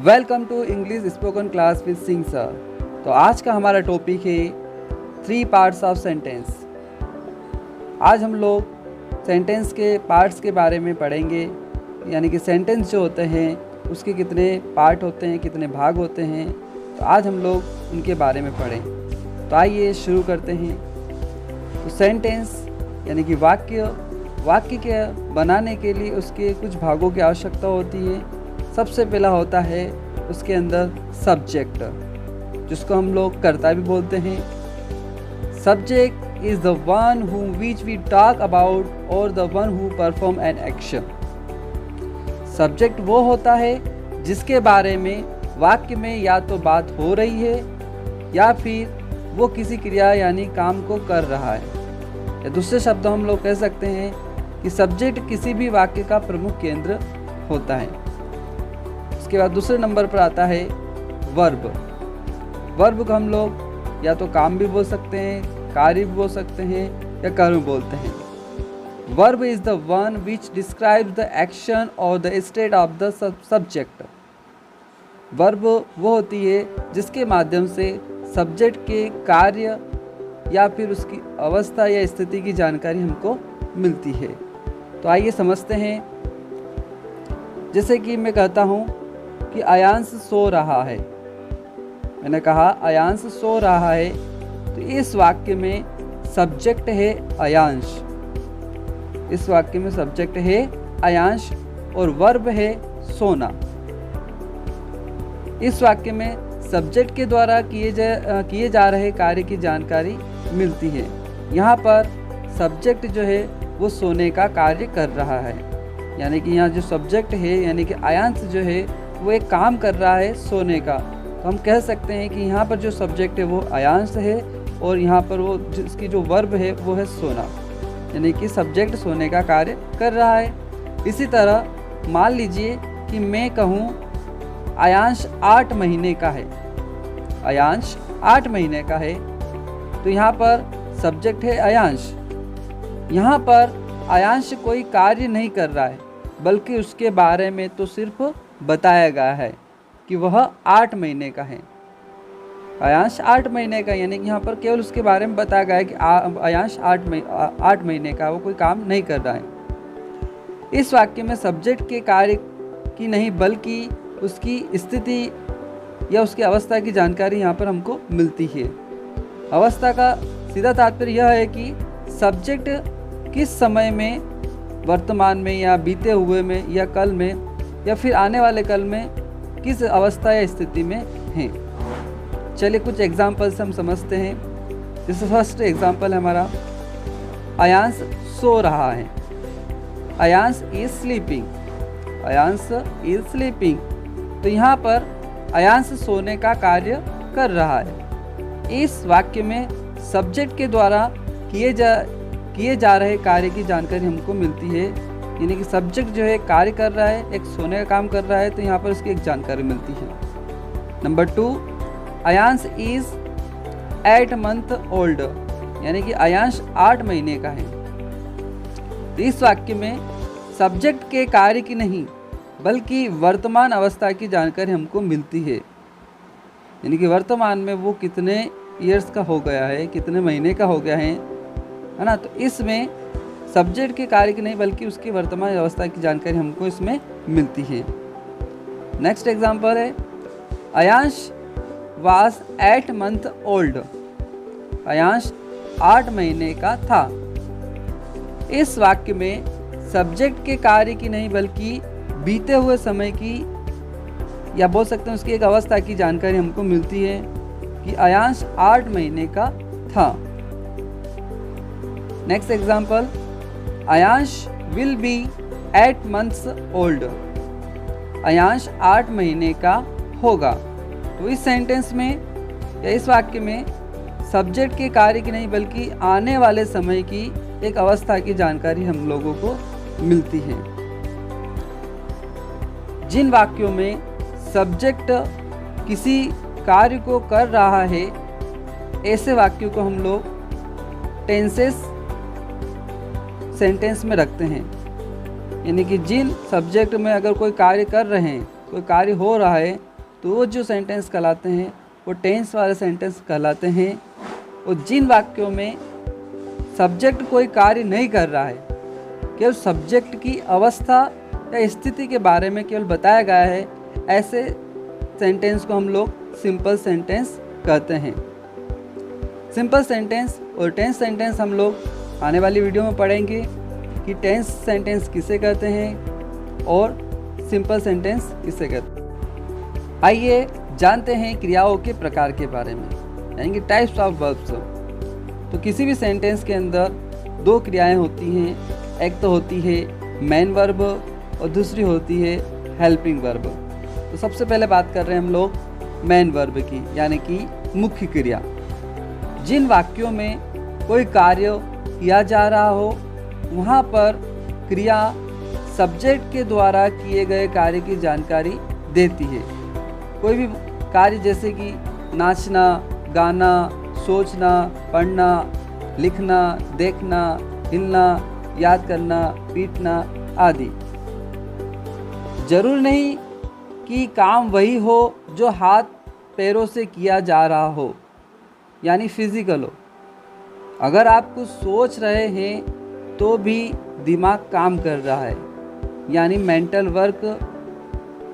Welcome to English spoken class with Singh sir. तो आज का हमारा टॉपिक है 3 पार्ट्स ऑफ सेंटेंस। आज हम लोग सेंटेंस के पार्ट्स के बारे में पढ़ेंगे, यानी कि सेंटेंस जो होते हैं उसके कितने पार्ट होते हैं, कितने भाग होते हैं। तो आज हम लोग उनके बारे में पढ़ें। तो आइए शुरू करते हैं। तो सेंटेंस यानी कि वाक्य के बनाने के लिए उसके कुछ भागों की आवश्यकता होती है। सबसे पहला होता है उसके अंदर सब्जेक्ट, जिसको हम लोग कर्ता भी बोलते हैं। Subject is the one who which we talk about और the one who perform an action. Subject वो होता है जिसके बारे में वाक्य में या तो बात हो रही है या फिर वो किसी क्रिया यानी काम को कर रहा है। या दूसरे शब्द हम लोग कह सकते हैं कि सब्जेक्ट किसी भी वाक्य का प्रमुख केंद्र होता है। उसके बाद दूसरे नंबर पर आता है वर्ब। वर्ब को हम लोग या तो काम भी बोल सकते हैं, कार्य भी बोल सकते हैं या कर्म बोलते हैं। Verb is the one which describes the action और the state of the subject. Verb वो होती है जिसके माध्यम से सब्जेक्ट के कार्य या फिर उसकी अवस्था या स्थिति की जानकारी हमको मिलती है। तो आइए समझते हैं। जैसे कि मैं कहता हूँ कि अयांश सो रहा है। मैंने कहा अयांश सो रहा है, तो इस वाक्य में सब्जेक्ट है अयांश। इस वाक्य में सब्जेक्ट है अयांश और वर्ब है सोना। इस वाक्य में सब्जेक्ट के द्वारा किए जा रहे कार्य की जानकारी मिलती है। यहाँ पर सब्जेक्ट जो है वो सोने का कार्य कर रहा है, यानी कि यहाँ जो सब्जेक्ट है यानी कि अयांश जो है वो एक काम कर रहा है सोने का। तो हम कह सकते हैं कि यहाँ पर जो सब्जेक्ट है वो अयांश है और यहाँ पर वो जिसकी जो वर्ब है वो है सोना, यानी कि सब्जेक्ट सोने का कार्य कर रहा है। इसी तरह मान लीजिए कि मैं कहूँ अयांश 8 महीने का है। अयांश 8 महीने का है, तो यहाँ पर सब्जेक्ट है अयांश। यहाँ पर अयांश कोई कार्य नहीं कर रहा है, बल्कि उसके बारे में तो सिर्फ बताया गया है कि वह 8 महीने का है। अयांश 8 महीने का, यानी कि यहाँ पर केवल उसके बारे में बताया गया है कि अयांश 8 महीने का, वो कोई काम नहीं कर रहा है। इस वाक्य में सब्जेक्ट के कार्य की नहीं बल्कि उसकी स्थिति या उसकी अवस्था की जानकारी यहाँ पर हमको मिलती है। अवस्था का सीधा तात्पर्य यह है कि सब्जेक्ट किस समय में, वर्तमान में या बीते हुए में या कल में या फिर आने वाले कल में किस अवस्था या स्थिति में हैं। चलिए कुछ एग्जाम्पल्स हम समझते हैं। जैसे फर्स्ट एग्जाम्पल है हमारा, अयांश सो रहा है। Ayansh is sleeping. Ayansh is sleeping. तो यहाँ पर अयांश सोने का कार्य कर रहा है। इस वाक्य में सब्जेक्ट के द्वारा किए जा रहे कार्य की जानकारी हमको मिलती है, यानी कि सब्जेक्ट जो है कार्य कर रहा है, एक सोने का काम कर रहा है, तो यहाँ पर उसकी एक जानकारी मिलती है। Number 2, Ayansh is 8 month old, यानी कि अयांश 8 महीने का है। तो इस वाक्य में सब्जेक्ट के कार्य की नहीं बल्कि वर्तमान अवस्था की जानकारी हमको मिलती है, यानी कि वर्तमान में वो कितने ईयर्स का हो गया है, कितने महीने का हो गया है ना। तो इसमें सब्जेक्ट के कार्य की नहीं बल्कि उसकी वर्तमान अवस्था की जानकारी हमको इसमें मिलती है। नेक्स्ट एग्जांपल है, Ayansh was 8 month old. Ayansh 8 महीने का था। इस वाक्य में सब्जेक्ट के कार्य की नहीं बल्कि बीते हुए समय की या बोल सकते हैं उसकी एक अवस्था की जानकारी हमको मिलती है कि अयांश 8 महीने का था। Next example, Ayansh will be 8 months old. Ayansh 8 महीने का होगा। तो इस सेंटेंस में या इस वाक्य में सब्जेक्ट के कार्य की नहीं बल्कि आने वाले समय की एक अवस्था की जानकारी हम लोगों को मिलती है। जिन वाक्यों में सब्जेक्ट किसी कार्य को कर रहा है, ऐसे वाक्यों को हम लोग टेंसेस सेंटेंस में रखते हैं। यानी कि जिन सब्जेक्ट में अगर कोई कार्य कर रहे हैं, कोई कार्य हो रहा है, तो वो जो सेंटेंस कहलाते हैं वो टेंस वाले सेंटेंस कहलाते हैं। और जिन वाक्यों में सब्जेक्ट कोई कार्य नहीं कर रहा है, केवल सब्जेक्ट की अवस्था या स्थिति के बारे में केवल बताया गया है, ऐसे सेंटेंस को हम लोग सिंपल सेंटेंस कहते हैं। सिंपल सेंटेंस और टेंस सेंटेंस हम लोग आने वाली वीडियो में पढ़ेंगे कि टेंस सेंटेंस किसे कहते हैं और सिंपल सेंटेंस किसे कहते हैं। आइए जानते हैं क्रियाओं के प्रकार के बारे में, यानी कि टाइप्स ऑफ वर्ब्स। तो किसी भी सेंटेंस के अंदर दो क्रियाएं होती हैं, एक तो होती है मेन वर्ब और दूसरी होती है हेल्पिंग वर्ब। तो सबसे पहले बात कर रहे हैं हम लोग मेन वर्ब की, यानी कि मुख्य क्रिया। जिन वाक्यों में कोई कार्य किया जा रहा हो वहाँ पर क्रिया सब्जेक्ट के द्वारा किए गए कार्य की जानकारी देती है। कोई भी कार्य जैसे कि नाचना, गाना, सोचना, पढ़ना, लिखना, देखना, हिलना, याद करना, पीटना आदि। जरूर नहीं कि काम वही हो जो हाथ पैरों से किया जा रहा हो, यानी फिजिकल हो। अगर आप कुछ सोच रहे हैं तो भी दिमाग काम कर रहा है, यानी मेंटल वर्क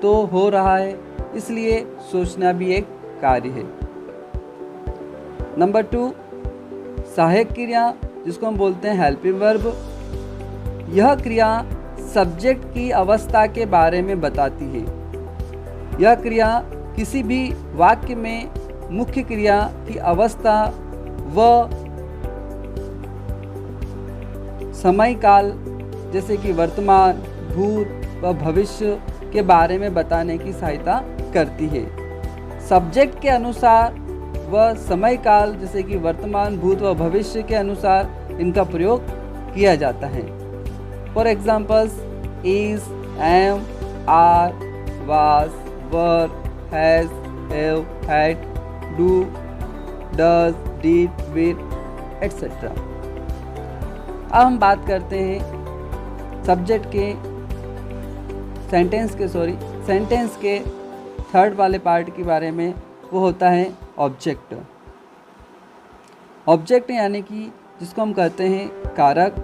तो हो रहा है, इसलिए सोचना भी एक कार्य है। नंबर 2, सहायक क्रिया, जिसको हम बोलते हैं हेल्पिंग वर्ब। यह क्रिया सब्जेक्ट की अवस्था के बारे में बताती है। यह क्रिया किसी भी वाक्य में मुख्य क्रिया की अवस्था व समय काल, जैसे कि वर्तमान, भूत व भविष्य के बारे में बताने की सहायता करती है। सब्जेक्ट के अनुसार व समय काल, जैसे कि वर्तमान, भूत व भविष्य के अनुसार इनका प्रयोग किया जाता है। For examples is, am, are, was, were, has, have, had, do, does, did, will, etcetera. अब हम बात करते हैं सब्जेक्ट के सेंटेंस के थर्ड वाले पार्ट के बारे में। वो होता है ऑब्जेक्ट। ऑब्जेक्ट यानी कि जिसको हम कहते हैं कारक।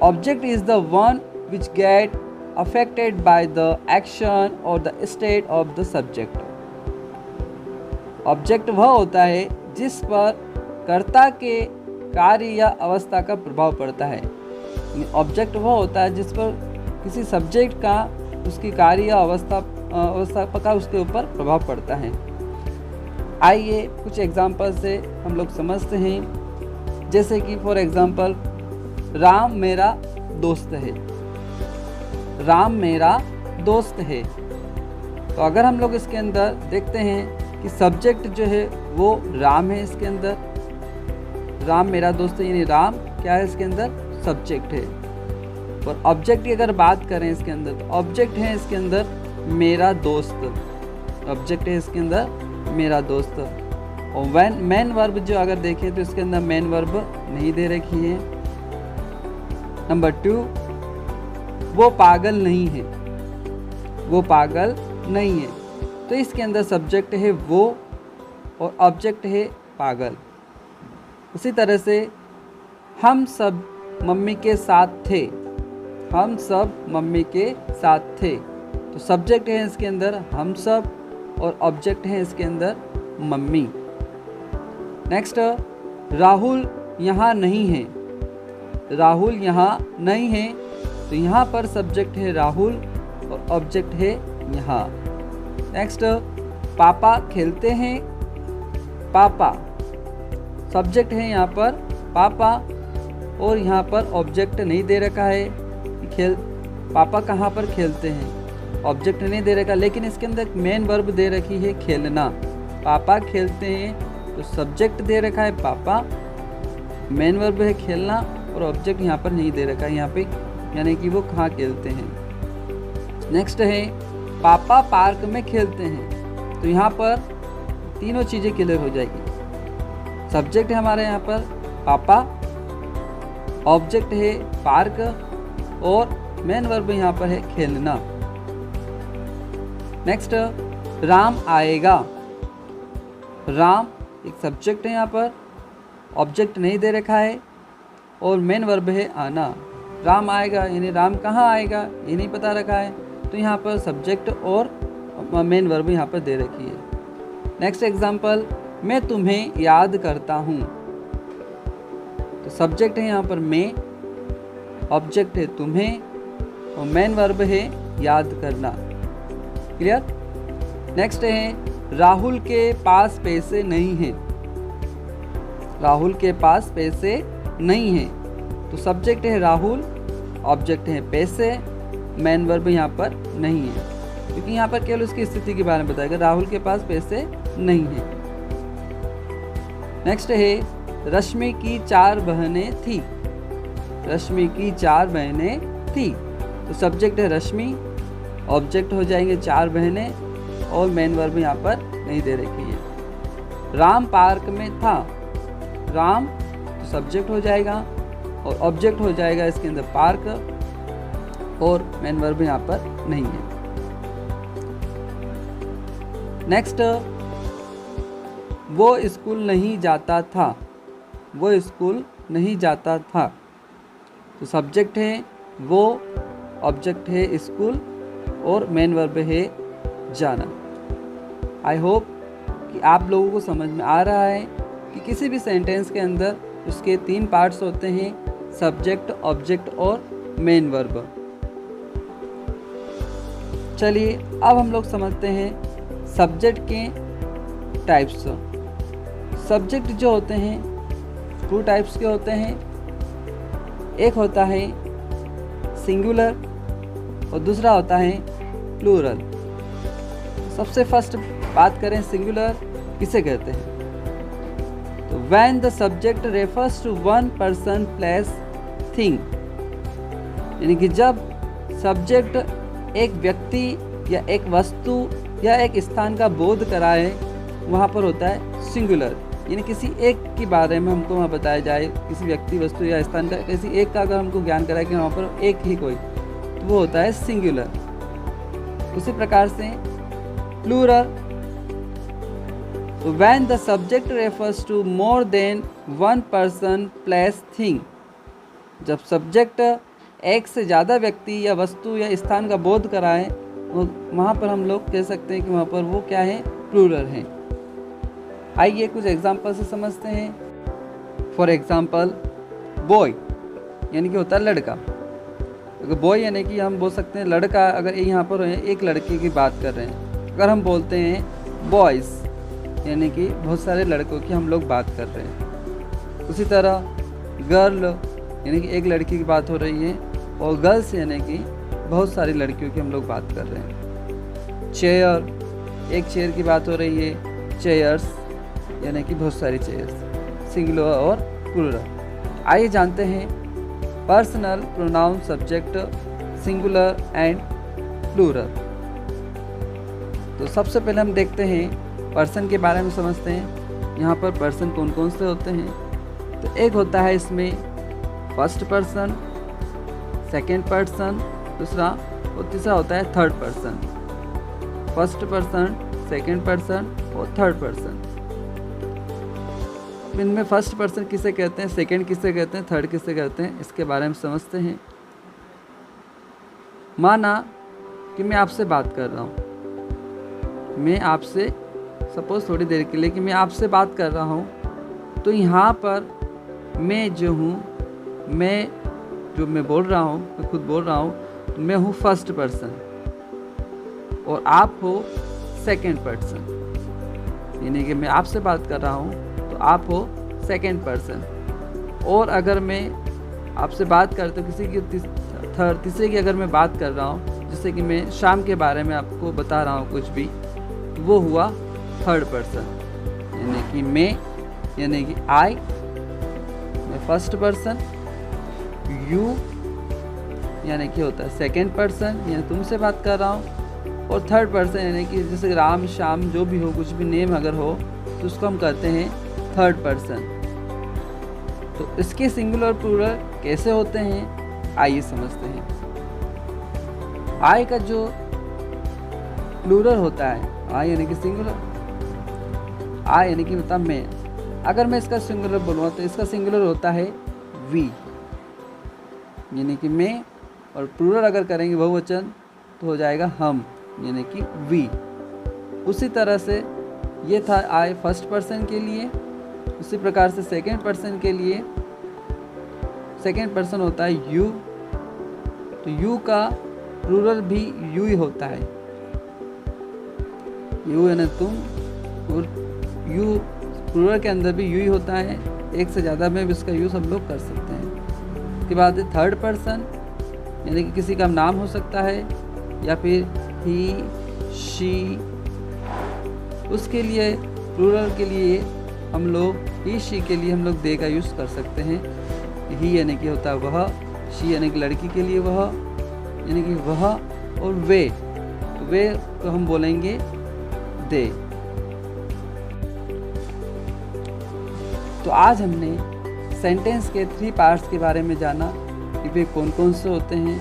Object is the one which get affected by the action और the state of the subject. Object वह होता है जिस पर कर्ता के कार्य या अवस्था का प्रभाव पड़ता है। ऑब्जेक्ट वह होता है जिस पर किसी सब्जेक्ट का, उसकी कार्य या अवस्था का उसके ऊपर प्रभाव पड़ता है। आइए कुछ एग्जाम्पल से हम लोग समझते हैं। जैसे कि फॉर एग्जाम्पल राम मेरा दोस्त है। राम मेरा दोस्त है। तो अगर हम लोग इसके अंदर देखते हैं कि सब्जेक्ट जो है वो राम है, इसके अंदर राम मेरा दोस्त है, यानी राम क्या है इसके अंदर, सब्जेक्ट है। और ऑब्जेक्ट की अगर बात करें इसके अंदर, तो ऑब्जेक्ट है इसके अंदर मेरा दोस्त। ऑब्जेक्ट है इसके अंदर मेरा दोस्त। और मेन वर्ब जो अगर देखें तो इसके अंदर मेन वर्ब नहीं दे रखी है। नंबर 2, वो पागल नहीं है। वो पागल नहीं है, तो इसके अंदर सब्जेक्ट है वो और ऑब्जेक्ट है पागल। उसी तरह से हम सब मम्मी के साथ थे। हम सब मम्मी के साथ थे, तो सब्जेक्ट है इसके अंदर हम सब और ऑब्जेक्ट है इसके अंदर मम्मी। नेक्स्ट, राहुल यहाँ नहीं है। राहुल यहाँ नहीं है, तो यहाँ पर सब्जेक्ट है राहुल और ऑब्जेक्ट है यहाँ। नेक्स्ट, पापा खेलते हैं। पापा सब्जेक्ट है यहाँ पर पापा और यहाँ पर ऑब्जेक्ट नहीं दे रखा है। पापा कहाँ पर खेलते हैं, ऑब्जेक्ट नहीं दे रखा, लेकिन इसके अंदर मेन वर्ब दे रखी है खेलना। पापा खेलते हैं, तो सब्जेक्ट दे रखा है पापा, मेन वर्ब है खेलना और ऑब्जेक्ट यहाँ पर नहीं दे रखा है यहाँ पे, यानी कि वो कहाँ खेलते हैं। नेक्स्ट है पापा पार्क में खेलते हैं, तो यहाँ पर तीनों चीज़ें क्लियर हो जाएगी। सब्जेक्ट है हमारे यहाँ पर पापा, ऑब्जेक्ट है पार्क और मेन वर्ब यहाँ पर है खेलना। नेक्स्ट, राम आएगा। राम एक सब्जेक्ट है, यहाँ पर ऑब्जेक्ट नहीं दे रखा है और मेन वर्ब है आना। राम आएगा यानी राम कहाँ आएगा ये नहीं पता रखा है, तो यहाँ पर सब्जेक्ट और मेन वर्ब यहाँ पर दे रखी है। नेक्स्ट एग्जाम्पल, मैं तुम्हें याद करता हूँ। तो सब्जेक्ट है यहाँ पर मैं, ऑब्जेक्ट है तुम्हें और मेन वर्ब है याद करना। क्लियर। नेक्स्ट है राहुल के पास पैसे नहीं हैं। राहुल के पास पैसे नहीं हैं। तो सब्जेक्ट है राहुल, ऑब्जेक्ट है पैसे, मेन वर्ब यहाँ पर नहीं है, क्योंकि यहाँ पर केवल उसकी स्थिति के बारे में बताएगा। राहुल के पास पैसे नहीं हैं। नेक्स्ट है रश्मि की 4 बहनें थी। रश्मि की 4 बहनें थी। तो सब्जेक्ट है रश्मि, ऑब्जेक्ट हो जाएंगे 4 बहनें और मेन वर्ब यहाँ पर नहीं दे रखी है। राम पार्क में था। राम तो सब्जेक्ट हो जाएगा और ऑब्जेक्ट हो जाएगा इसके अंदर पार्क और मेन वर्ब यहाँ पर नहीं है। नेक्स्ट, वो स्कूल नहीं जाता था। वो स्कूल नहीं जाता था। तो सब्जेक्ट है वो, ऑब्जेक्ट है स्कूल और मेन वर्ब है जाना। आई होप कि आप लोगों को समझ में आ रहा है कि किसी भी सेंटेंस के अंदर उसके 3 पार्ट्स होते हैं, सब्जेक्ट, ऑब्जेक्ट और मेन वर्ब। चलिए अब हम लोग समझते हैं सब्जेक्ट के टाइप्स। सब्जेक्ट जो होते हैं 2 टाइप्स के होते हैं। एक होता है सिंगुलर और दूसरा होता है प्लूरल। सबसे फर्स्ट बात करें सिंगुलर किसे कहते हैं। तो when the subject refers to one person, place, thing, यानी कि जब सब्जेक्ट एक व्यक्ति या एक वस्तु या एक स्थान का बोध कराए, वहाँ पर होता है सिंगुलर। यानी किसी एक के बारे में हमको वहाँ बताया जाए, किसी व्यक्ति, वस्तु या स्थान का किसी एक का अगर हमको ज्ञान कराए कि वहाँ पर एक ही कोई, तो वो होता है सिंगुलर। उसी प्रकार से plural, when the subject refers to more than one person, place, thing, जब सब्जेक्ट एक से ज़्यादा व्यक्ति या वस्तु या स्थान का बोध कराए, वहाँ पर हम लोग कह सकते हैं कि वहाँ पर वो क्या है, प्लूरल है। आइए कुछ एग्जाम्पल से समझते हैं। फॉर एग्जाम्पल, बॉय यानी कि होता है लड़का। अगर बॉय यानी कि हम बोल सकते हैं लड़का, अगर यहाँ पर एक लड़के की बात कर रहे हैं। अगर हम बोलते हैं बॉयज़ यानी कि बहुत सारे लड़कों की हम लोग बात कर रहे हैं। उसी तरह गर्ल यानी कि एक लड़की की बात हो रही है और गर्ल्स यानी कि बहुत सारी लड़कियों की हम लोग बात कर रहे हैं। चेयर, एक चेयर की बात हो रही है। चेयर्स यानी कि बहुत सारी चेयर्स, सिंगुलर और प्लूरल। आइए जानते हैं personal pronoun, subject, singular and plural. तो सबसे पहले हम देखते हैं पर्सन के बारे में समझते हैं। यहाँ पर पर्सन कौन कौन से होते हैं। तो एक होता है इसमें फर्स्ट पर्सन, सेकेंड पर्सन, दूसरा और तीसरा होता है third person. First person, second person और थर्ड पर्सन। इनमें फर्स्ट पर्सन किसे कहते हैं, सेकेंड किसे कहते हैं, थर्ड किसे कहते हैं, इसके बारे में समझते हैं। माना कि मैं आपसे बात कर रहा हूँ, मैं आपसे सपोज थोड़ी देर के लिए कि मैं आपसे बात कर रहा हूँ, तो यहाँ पर मैं जो हूँ, मैं बोल रहा हूँ, मैं खुद बोल रहा हूँ, तो मैं हूँ फर्स्ट पर्सन और आप हो सेकेंड पर्सन। यानी कि मैं आपसे बात कर रहा हूँ तो आप हो सेकेंड पर्सन। और अगर मैं आपसे बात करता हूँ किसी की तीसरे की अगर मैं बात कर रहा हूँ, जैसे कि मैं शाम के बारे में आपको बता रहा हूँ कुछ भी, तो वो हुआ थर्ड पर्सन। यानी कि मैं यानी कि आई, मैं फर्स्ट पर्सन, यू यानी कि होता है सेकेंड पर्सन, यानी तुमसे बात कर रहा हूँ, और थर्ड पर्सन यानी कि जैसे राम, शाम, जो भी हो, कुछ भी नेम अगर हो तो उसको हम कहते हैं थर्ड पर्सन। तो इसके सिंगुलर प्लूरल कैसे होते हैं आइए समझते हैं। आई का जो प्लूरल होता है आई यानी कि सिंगुलर, आई यानी कि मतलब मैं। अगर मैं इसका सिंगुलर बोलूँ तो इसका सिंगुलर होता है वी, यानी कि मैं, और प्लूरल अगर करेंगे बहुवचन तो हो जाएगा हम, यानी कि वी। उसी तरह से ये था आई फर्स्ट पर्सन के लिए। उसी प्रकार से सेकंड पर्सन के लिए सेकंड पर्सन होता है यू, तो यू का प्लूरल भी यू ही होता है, यू यानी तुम, और यू प्लूरल के अंदर भी यू ही होता है। एक से ज़्यादा में भी इसका यूज़ हम लोग कर सकते हैं। उसके बाद थर्ड पर्सन, यानी कि किसी का नाम हो सकता है या फिर ही, शी, उसके लिए प्लूरल के लिए हम लोग ही, शी के लिए हम लोग दे का यूज़ कर सकते हैं। ही यानी कि होता है वह, शी यानी कि लड़की के लिए वह, यानी कि वह, और वे, तो वे को हम बोलेंगे दे। तो आज हमने सेंटेंस के 3 पार्ट्स के बारे में जाना कि वे कौन कौन से होते हैं।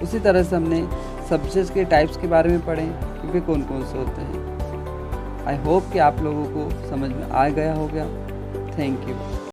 उसी तरह से हमने सब्जेक्ट्स के टाइप्स के बारे में पढ़े कि वे कौन कौन से होते हैं। आई होप कि आप लोगों को समझ में आ गया होगा। Thank you.